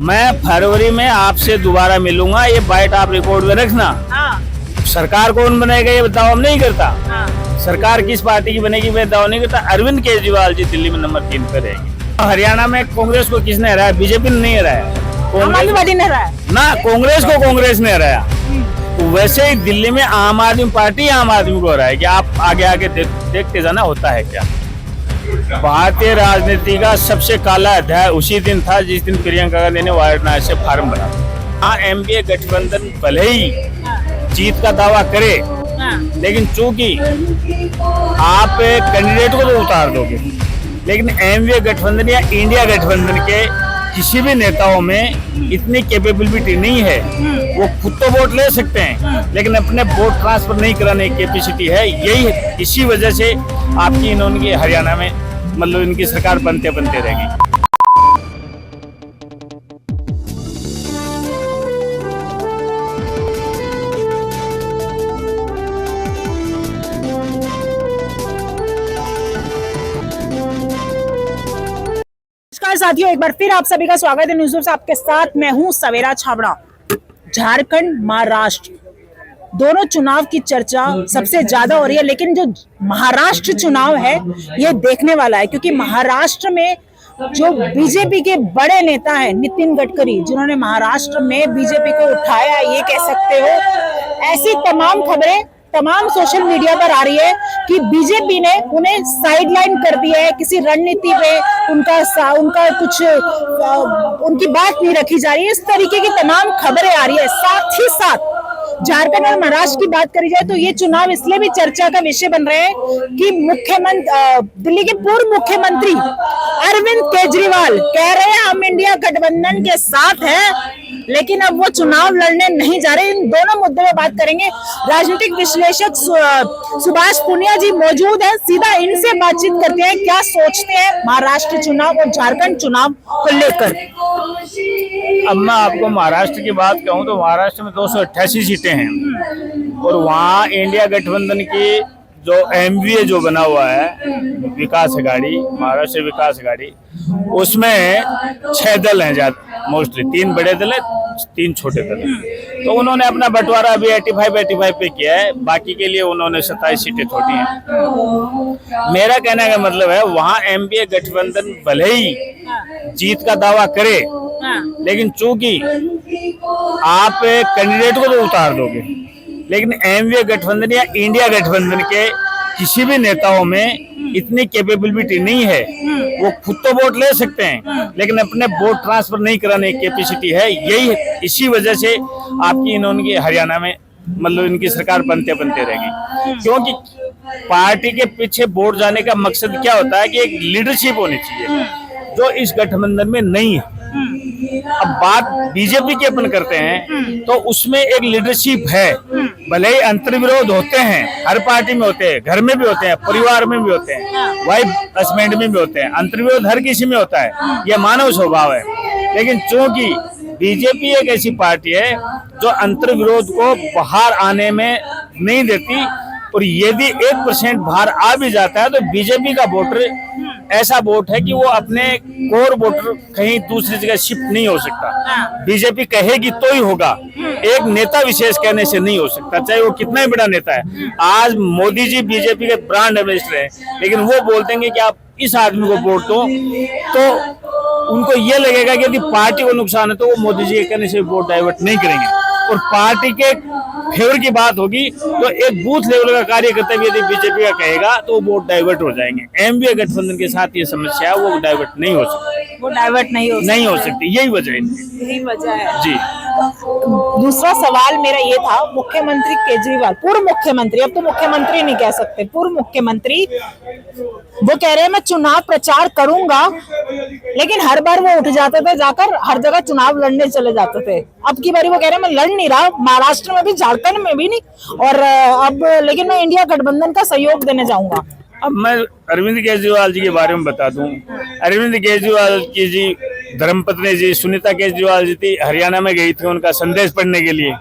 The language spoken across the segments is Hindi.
मैं फरवरी में आपसे दोबारा मिलूंगा, ये बाइट आप रिकॉर्ड में रखना। हाँ। सरकार कौन बनेगा ये दावा नहीं करता। हाँ। सरकार किस पार्टी की बनेगी मैं दावा नहीं करता। अरविंद केजरीवाल जी दिल्ली में नंबर 3 पे रहेंगे। हरियाणा में कांग्रेस को किसने हराया? बीजेपी ने नहीं हराया, आम आदमी पार्टी ने हराया ना, कांग्रेस को कांग्रेस ने हराया। तो वैसे ही दिल्ली में आम आदमी पार्टी आम आदमी को हराएगी। आप आगे आगे देखते जाना होता है क्या। भारतीय राजनीति का सबसे काला अध्याय उसी दिन था जिस दिन प्रियंका गांधी ने वाराणसी से फार्म भरा। हाँ, एनडीए गठबंधन भले ही जीत का दावा करे, लेकिन चूंकि आप कैंडिडेट को तो उतार दोगे, लेकिन एनडीए गठबंधन या इंडिया गठबंधन के किसी भी नेताओं में इतनी कैपेबिलिटी नहीं है। वो खुद तो वोट ले सकते हैं, लेकिन अपने वोट ट्रांसफर नहीं कराने की कैपेसिटी है। यही इसी वजह से आपकी इन्होंने हरियाणा में मतलब इनकी सरकार बनते बनते रहेगी। नमस्कार साथियों, एक बार फिर आप सभी का स्वागत है न्यूज़ से। आपके साथ मैं हूं सवेरा छाबड़ा। झारखंड, महाराष्ट्र दोनों चुनाव की चर्चा सबसे ज्यादा हो रही है, लेकिन जो महाराष्ट्र चुनाव है ये देखने वाला है, क्योंकि महाराष्ट्र में जो बीजेपी के बड़े नेता हैं नितिन गडकरी, जिन्होंने महाराष्ट्र में बीजेपी को उठाया ये कह सकते हो, ऐसी तमाम खबरें तमाम सोशल मीडिया पर आ रही है कि बीजेपी ने उन्हें साइडलाइन कर दिया है। किसी रणनीति पे उनका कुछ उनकी बात नहीं रखी जा रही है। इस तरीके की तमाम खबरें आ रही है। साथ ही साथ झारखंड और महाराष्ट्र की बात करी जाए तो ये चुनाव इसलिए भी चर्चा का विषय बन रहे हैं कि दिल्ली के पूर्व मुख्यमंत्री अरविंद केजरीवाल कह रहे हैं हम इंडिया गठबंधन के साथ हैं, लेकिन अब वो चुनाव लड़ने नहीं जा रहे। इन दोनों मुद्दों में बात करेंगे। राजनीतिक विश्लेषक सुभाष पुनिया जी मौजूद हैं, सीधा इनसे बातचीत करते हैं क्या सोचते हैं महाराष्ट्र चुनाव और झारखंड चुनाव को लेकर। अब मैं आपको महाराष्ट्र की बात कहूं तो महाराष्ट्र में 288 सीटें हैं और वहाँ इंडिया गठबंधन की जो एमवीए जो बना हुआ है विकास अघाड़ी, महाराष्ट्र विकास अघाड़ी, उसमें 6 दल हैं ज्यादा, मोस्टली 3 बड़े दल है, 3 छोटे दल हैं। तो उन्होंने अपना बंटवारा अभी 85 पे किया है। बाकी के लिए उन्होंने 27 सीटें छोड़ी हैं। मेरा कहने का मतलब है वहाँ एमवीए गठबंधन भले ही जीत का दावा करे, लेकिन चूंकि आप कैंडिडेट को तो उतार दोगे, लेकिन एनडीए गठबंधन या इंडिया गठबंधन के किसी भी नेताओं में इतनी कैपेबिलिटी नहीं है। वो खुद तो वोट ले सकते हैं, लेकिन अपने वोट ट्रांसफर नहीं कराने की कैपेसिटी है। यही इसी वजह से आपकी इन्होंने हरियाणा में मतलब इनकी सरकार बनते बनते रहेगी। क्योंकि पार्टी के पीछे वोट जाने का मकसद क्या होता है कि एक लीडरशिप होनी चाहिए, जो इस गठबंधन में नहीं है। अब बात बीजेपी की अपन करते हैं तो उसमें एक लीडरशिप है। भले ही अंतर्विरोध होते हैं, हर पार्टी में होते हैं, घर में भी होते हैं, परिवार में भी होते हैं, वाइफ हस्बैंड में भी होते हैं, अंतर्विरोध हर किसी में होता है, यह मानव स्वभाव है। लेकिन चूंकि बीजेपी एक ऐसी पार्टी है जो अंतर्विरोध को बाहर आने में नहीं देती, और यदि 1% बाहर आ भी जाता है तो बीजेपी का वोटर ऐसा वोट है कि वो अपने कोर वोटर कहीं दूसरी जगह शिफ्ट नहीं हो सकता। बीजेपी कहेगी तो ही होगा, एक नेता विशेष कहने से नहीं हो सकता, चाहे वो कितना ही बड़ा नेता है। आज मोदी जी बीजेपी के ब्रांड एम्बेसडर हैं, लेकिन वो बोलते हैं कि आप इस आदमी को वोट दो, तो उनको ये लगेगा कि यदि पार्टी को नुकसान है तो वो मोदी जी के कहने से वोट डाइवर्ट नहीं करेंगे। और पार्टी के फेवर की बात होगी तो एक बूथ लेवल का कार्यकर्ता भी यदि बीजेपी का कहेगा तो वोट डाइवर्ट हो जाएंगे। एमवीए गठबंधन के साथ ये समस्या है, वो डाइवर्ट नहीं हो सकती, वो डाइवर्ट नहीं हो सकती। यही वजह है, यही वजह है जी। दूसरा सवाल मेरा ये था, मुख्यमंत्री केजरीवाल, पूर्व मुख्यमंत्री, अब तो मुख्यमंत्री नहीं कह सकते, पूर्व मुख्यमंत्री, वो कह रहे हैं मैं चुनाव प्रचार करूंगा, लेकिन हर बार वो उठ जाते थे, जाकर हर जगह चुनाव लड़ने चले जाते थे। अब की बारी वो कह रहे हैं मैं लड़ नहीं रहा, महाराष्ट्र में भी, झारखंड में भी नहीं, और अब लेकिन मैं इंडिया गठबंधन का सहयोग देने जाऊंगा। अब मैं अरविंद केजरीवाल जी के बारे में बता दूं। अरविंद केजरीवाल की जी धर्मपत्नी जी सुनीता केजरीवाल जी थी, हरियाणा में गई थी उनका संदेश पढ़ने के लिए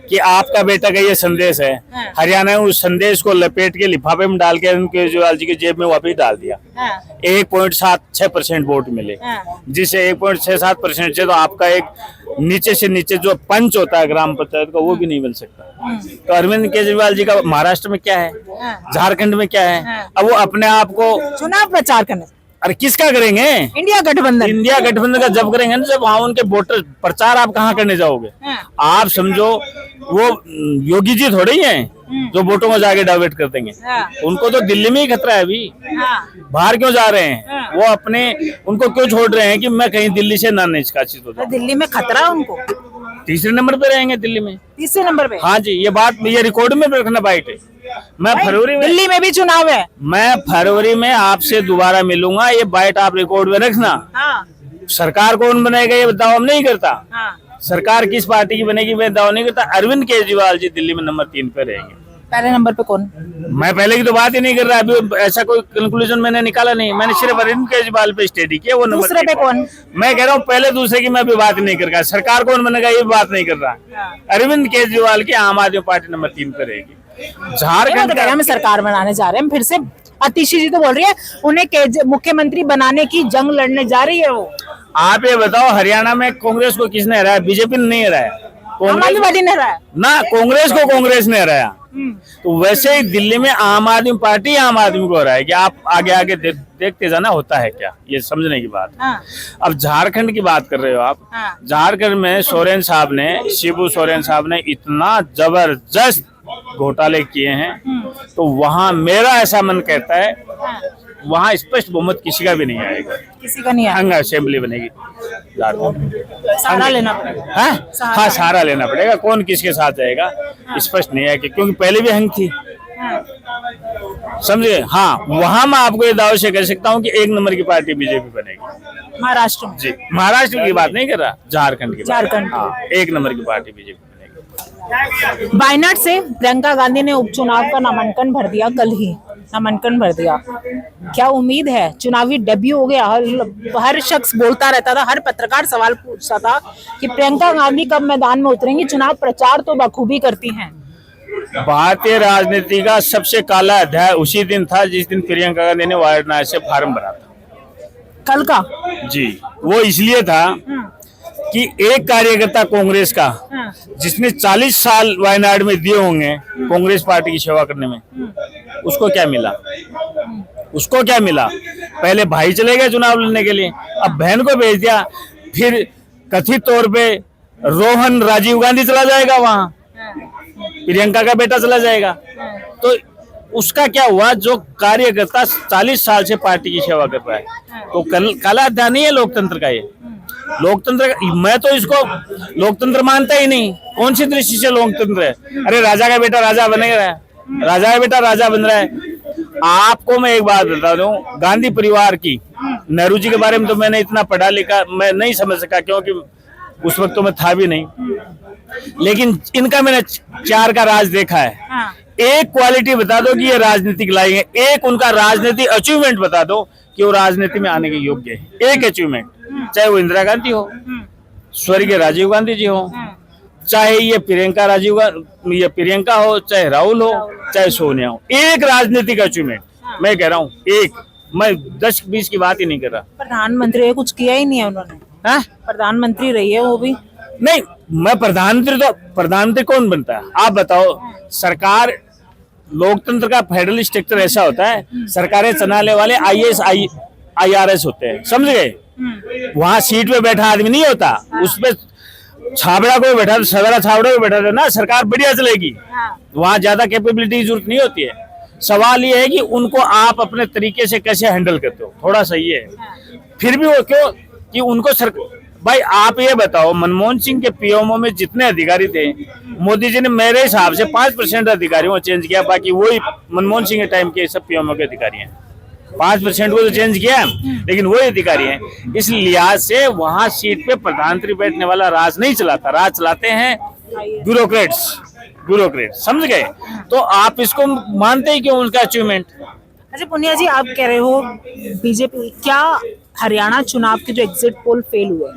कि आपका बेटा का ये संदेश है। हरियाणा में उस संदेश को लपेट के लिफाफे में डाल के केजरीवाल जी की जेब में वापिस डाल दिया। 1.76% वोट मिले, जिसे 1.67% से तो आपका एक नीचे से नीचे जो पंच होता है ग्राम पंचायत का वो भी नहीं मिल सकता। तो अरविंद केजरीवाल जी का महाराष्ट्र में क्या है, झारखंड में क्या है, अब वो अपने आप को चुनाव प्रचार करने, अरे किसका करेंगे? इंडिया गठबंधन। इंडिया गठबंधन का जब करेंगे ना, जब वहाँ उनके वोटर प्रचार आप कहाँ करने जाओगे? आप समझो वो योगी जी थोड़े ही हैं जो वोटों को जाके डाइवर्ट कर देंगे। उनको तो दिल्ली में ही खतरा है अभी। बाहर क्यों जा रहे हैं वो? अपने उनको क्यों छोड़ रहे हैं कि मैं कहीं दिल्ली से ना निष्कासित हो जाऊं? दिल्ली में खतरा है उनको, तीसरे नंबर पे रहेंगे दिल्ली में, तीसरे नंबर पे। हाँ जी, ये बात ये रिकॉर्ड में रखना बाइट है। मैं फरवरी में, दिल्ली में भी चुनाव है, मैं फरवरी में आपसे दोबारा मिलूंगा, ये बाइट आप रिकॉर्ड में रखना। सरकार कौन बनेगा ये दावा नहीं करता। सरकार किस पार्टी की बनेगी मैं दावा नहीं करता। अरविंद केजरीवाल जी दिल्ली में नंबर 3 पे रहेंगे। पहले नंबर पे कौन? मैं पहले की तो बात ही नहीं कर रहा, अभी ऐसा कोई कंक्लूजन मैंने निकाला नहीं, मैंने सिर्फ अरविंद केजरीवाल पे स्टडी किया। वो दूसरे पे कौन? मैं कह रहा हूँ पहले दूसरे की मैं अभी बात नहीं कर रहा, सरकार कौन बनेगा ये बात नहीं कर रहा। अरविंद केजरीवाल की आम आदमी पार्टी नंबर 3 पे रहेगी। झारखंड हम सरकार बनाने जा रहे हैं फिर से। आतिशी जी तो बोल रही है उन्हें मुख्यमंत्री बनाने की जंग लड़ने जा रही है वो। आप ये बताओ हरियाणा में कांग्रेस को किसने हराया? बीजेपी ने नहीं हराया, आम आदमी पार्टी ने हराया ना, कांग्रेस को कांग्रेस ने हराया। तो वैसे ही दिल्ली में आम आदमी पार्टी आम आदमी को हराएगी। आप आगे आगे देखते जाना होता है क्या, ये समझने की बात। अब झारखंड की बात कर रहे हो आप। झारखंड में सोरेन साहब ने, शिबू सोरेन साहब ने इतना जबरदस्त घोटाले किए हैं, तो वहाँ मेरा ऐसा मन कहता है वहाँ स्पष्ट बहुमत किसी का भी नहीं आएगा, किसी का नहीं आएगा। हंग असेंबली बनेगी सहारा लेना पड़ेगा। हाँ सहारा लेना पड़ेगा, कौन किसके साथ जाएगा स्पष्ट नहीं है, क्योंकि पहले भी हंग थी, समझे। हाँ वहाँ मैं आपको ये दावे से कह सकता हूँ कि 1 नंबर की पार्टी बीजेपी बनेगी महाराष्ट्र में। जी, महाराष्ट्र की बात नहीं कर रहा, झारखंड की बात। झारखंड, हाँ 1 नंबर की पार्टी बीजेपी बनेगी। वायनाड से प्रियंका गांधी ने उपचुनाव का नामांकन भर दिया, कल ही नामांकन भर दिया। क्या उम्मीद है? चुनावी डेब्यू हो गया। हर शख्स बोलता रहता था, हर पत्रकार सवाल पूछता था कि प्रियंका गांधी कब मैदान में उतरेंगी। चुनाव प्रचार तो बखूबी करती हैं। भारतीय राजनीति का सबसे काला अध्याय उसी दिन था जिस दिन प्रियंका गांधी ने वायनाड से फार्म भरा था। कल का जी, वो इसलिए था कि एक कार्यकर्ता कांग्रेस का जिसने 40 साल वायनाड में दिए होंगे कांग्रेस पार्टी की सेवा करने में, उसको क्या मिला? उसको क्या मिला? पहले भाई चले गए चुनाव लड़ने के लिए, अब बहन को भेज दिया, फिर कथित तौर पे रोहन राजीव गांधी चला जाएगा वहां, प्रियंका का बेटा चला जाएगा। तो उसका क्या हुआ? जो कार्यकर्ता 40 साल से पार्टी की सेवा कर रहा है, तो काला अध्याय नहीं है लोकतंत्र का। ये लोकतंत्र का, मैं तो इसको लोकतंत्र मानता ही नहीं। कौन सी दृष्टि से लोकतंत्र है? अरे राजा का बेटा राजा बनेगा, राजा का बेटा राजा बन रहा है। आपको मैं एक बात बता दूं, गांधी परिवार की, नेहरू जी के बारे में तो मैंने इतना पढ़ा लिखा मैं नहीं समझ सका, क्योंकि उस वक्त तो मैं था भी नहीं, लेकिन इनका मैंने 4 का राज देखा है। एक क्वालिटी बता दो कि ये राजनीतिक लाई है, एक उनका राजनीतिक अचीवमेंट बता दो कि वो राजनीति में आने के योग्य है। एक अचीवमेंट, चाहे वो इंदिरा गांधी हो, स्वर्गीय राजीव गांधी जी हो, चाहे ये ये प्रियंका हो, चाहे राहुल हो, चाहे सोनिया हो। एक राजनीतिक अचीवमेंट मैं कह रहा हूँ, एक, मैं 10-20 की बात ही नहीं कर रहा। प्रधानमंत्री कुछ किया ही नहीं है उन्होंने। प्रधानमंत्री रही है वो भी नहीं। मैं प्रधानमंत्री कौन बनता है आप बताओ? सरकार, लोकतंत्र का फेडरल स्ट्रक्चर ऐसा होता है, सरकारें चलाने वाले IAS IRS होते हैं, समझ गए। वहां सीट पे बैठा आदमी नहीं होता, उसपे छाबड़ा को बैठा, सवेरा छाबड़ा को बैठा ना, सरकार बढ़िया चलेगी। वहां ज्यादा कैपेबिलिटी की जरूरत नहीं होती है। सवाल ये है कि उनको आप अपने तरीके से कैसे हैंडल करते हो, थोड़ा सा ये है। फिर भी वो क्यों कि उनको भाई आप ये बताओ, मनमोहन सिंह के पीएमओ में जितने अधिकारी थे, मोदी जी ने मेरे हिसाब से 5% अधिकारियों को चेंज किया, बाकी वही मनमोहन सिंह के टाइम के सब पीएमओ के अधिकारी हैं। 5% को तो चेंज किया, लेकिन वही अधिकारी हैं। इस लिहाज से वहां सीट पे प्रधानमंत्री बैठने वाला राज नहीं चलाता, राज चलाते हैं ब्यूरोक्रेट, समझ गए। तो आप इसको मानते ही क्यों उनका अचीवमेंट? अच्छा पुनिया जी, आप कह रहे हो बीजेपी, क्या हरियाणा चुनाव के जो एग्जिट पोल फेल हुए,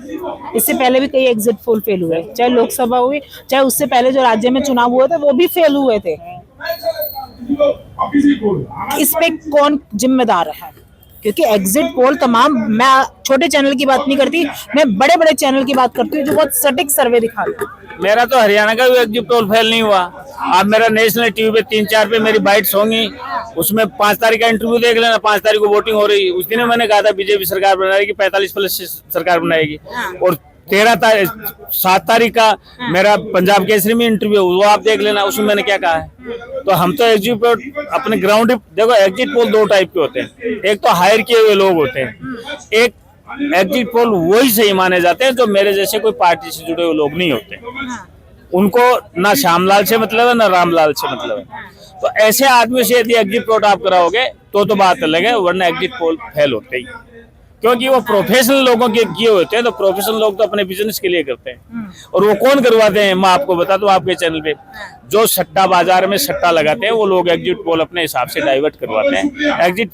इससे पहले भी कई एग्जिट पोल फेल हुए, चाहे लोकसभा हुई, चाहे उससे पहले जो राज्य में चुनाव हुए थे वो भी फेल हुए थे। इस पे कौन जिम्मेदार है? क्योंकि एग्जिट पोल तमाम, मैं छोटे चैनल की बात नहीं करती, मैं बड़े बड़े चैनल की बात करती हूँ जो बहुत सटीक सर्वे दिखाते हैं। मेरा तो हरियाणा का भी एग्जिट पोल फेल नहीं हुआ। आप मेरा नेशनल टीवी पे 3-4 पे मेरी बाइट्स होंगी, उसमें 5 तारीख का इंटरव्यू देख लेना। 5 तारीख को वोटिंग हो रही, उस दिन मैंने कहा था बीजेपी सरकार बनाएगी, 45+ सरकार बनाएगी। और 7 तारीख का मेरा पंजाब केसरी में इंटरव्यू, वो आप देख लेना, उसमें मैंने क्या कहा है। तो हम तो एग्जिट पोल अपने ग्राउंड, देखो एग्जिट पोल 2 टाइप के होते हैं, एक तो हायर किए हुए लोग होते हैं, एक एग्जिट पोल वही सही माने जाते हैं जो मेरे जैसे कोई पार्टी से जुड़े हुए लोग नहीं होते, उनको ना श्यामलाल से मतलब है ना रामलाल से मतलब है। तो ऐसे आदमी से यदि एग्जिट पोल आप कराओगे तो बात अलग है, वरना एग्जिट पोल फेल होते ही, क्योंकि वो प्रोफेशनल लोगों के किए होते हैं। तो प्रोफेशनल लोग तो अपने बिजनेस के लिए करते हैं, और वो कौन करवाते हैं मैं आपको बता दूं, आपके चैनल पे जो सट्टा बाजार में सट्टा लगाते हैं वो लोग एग्जिट पोल अपने हिसाब से डाइवर्ट करवाते हैं। एग्जिट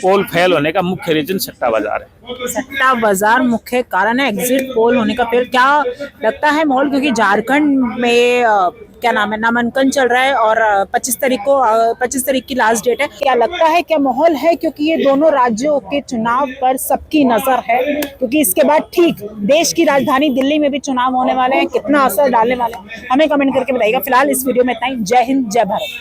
पोल फेल होने का मुख्य रीजन सट्टा बाजार है। सट्टा बाजार मुख्य कारण है एग्जिट पोल होने का। फिर क्या लगता है माहौल, क्योंकि झारखंड में क्या नाम है, नामांकन चल रहा है और 25 तारीख की लास्ट डेट है, क्या लगता है, क्या माहौल है? क्योंकि ये दोनों राज्यों के चुनाव पर सबकी नजर है, क्योंकि इसके बाद ठीक देश की राजधानी दिल्ली में भी चुनाव होने वाले हैं, कितना असर डालने वाले हैं हमें कमेंट करके बताइएगा। फिलहाल इस वीडियो में इतना ही। जय हिंद, जय भारत।